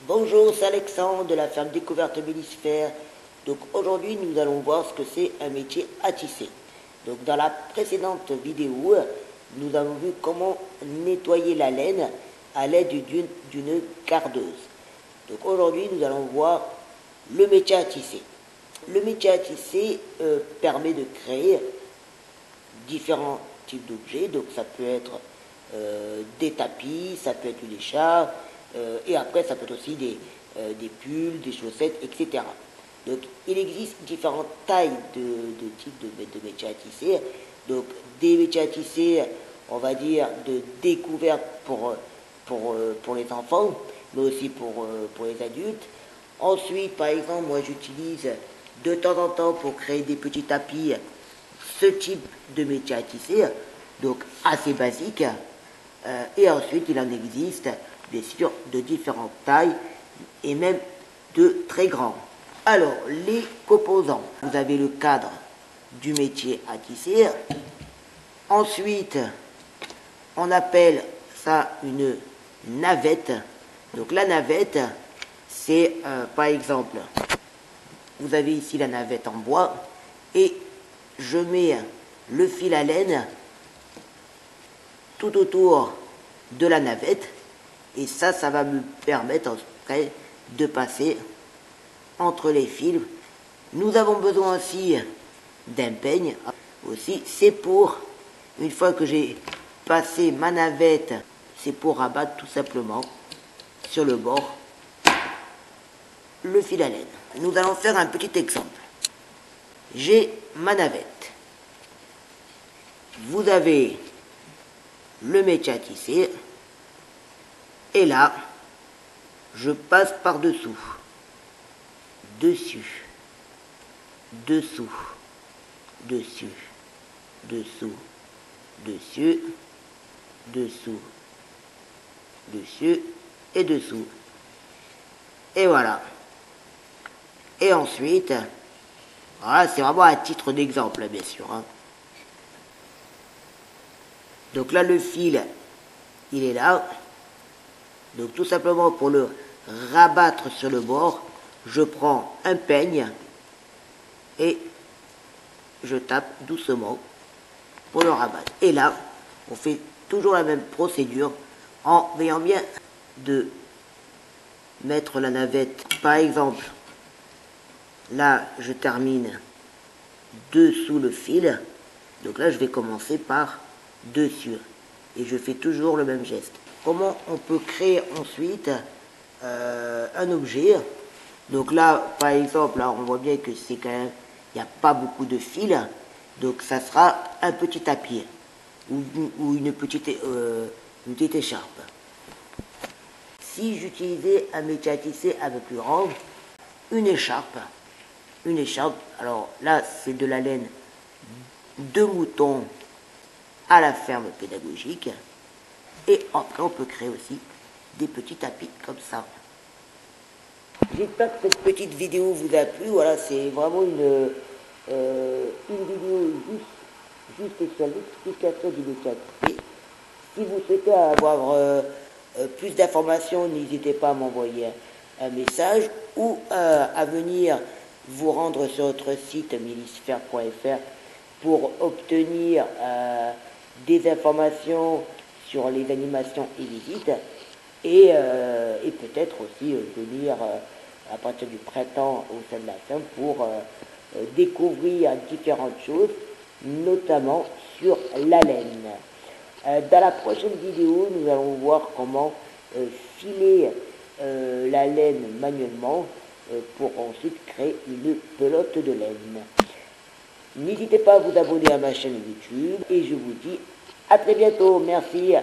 Bonjour, c'est Alexandre de la ferme Découverte Mélisphère. Donc aujourd'hui, nous allons voir ce que c'est un métier à tisser. Donc dans la précédente vidéo, nous avons vu comment nettoyer la laine à l'aide d'une cardeuse. Donc aujourd'hui, nous allons voir le métier à tisser. Le métier à tisser permet de créer différents types d'objets. Donc ça peut être des tapis, ça peut être une écharpe, et après ça peut être aussi des pulls, des chaussettes, etc. Donc il existe différentes tailles de types de métiers à tisser. Donc des métiers à tisser, on va dire, de découverte pour les enfants, mais aussi pour les adultes. Ensuite, par exemple, moi j'utilise de temps en temps pour créer des petits tapis ce type de métier à tisser, donc assez basique. Et ensuite, il en existe, bien sûr, de différentes tailles et même de très grands. Alors, les composants. Vous avez le cadre du métier à tisser. Ensuite, on appelle ça une navette. Donc la navette, c'est par exemple, vous avez ici la navette en bois et je mets le fil à laine tout autour de la navette et ça va me permettre après de passer entre les fils. Nous avons besoin aussi d'un peigne. Aussi, c'est pour, une fois que j'ai passé ma navette, c'est pour rabattre tout simplement sur le bord le fil à laine. Nous allons faire un petit exemple. J'ai ma navette. Vous avez le métier à tisser. Et là, je passe par-dessous. Dessus. Dessous. Dessus. Dessous. Dessus. Dessous. Dessus. Et dessous. Et voilà. Et ensuite, voilà, c'est vraiment à titre d'exemple, bien sûr. Hein. Donc là, le fil, il est là. Donc tout simplement, pour le rabattre sur le bord, je prends un peigne et je tape doucement pour le rabattre. Et là, on fait toujours la même procédure en veillant bien de mettre la navette. Par exemple, là, je termine dessous le fil. Donc là, je vais commencer par dessus. Et je fais toujours le même geste. Comment on peut créer ensuite un objet. Donc là, par exemple, là, on voit bien que c'est quand même, il n'y a pas beaucoup de fils. Donc ça sera un petit tapis ou une petite écharpe. Si j'utilisais un métier à tisser un peu plus grand, une écharpe, alors là, c'est de la laine de mouton à la ferme pédagogique. Et après, on peut créer aussi des petits tapis comme ça. J'espère que cette petite vidéo vous a plu. Voilà, c'est vraiment une vidéo juste sur l'explication du métier à tisser. Si vous souhaitez avoir plus d'informations, n'hésitez pas à m'envoyer un message ou à venir vous rendre sur notre site mélisphère.fr pour obtenir des informations sur les animations et visites et peut-être aussi venir à partir du printemps au sein de la ferme pour découvrir différentes choses, notamment sur la laine. Dans la prochaine vidéo, nous allons voir comment filer la laine manuellement pour ensuite créer une pelote de laine. N'hésitez pas à vous abonner à ma chaîne YouTube et je vous dis à très bientôt. Merci.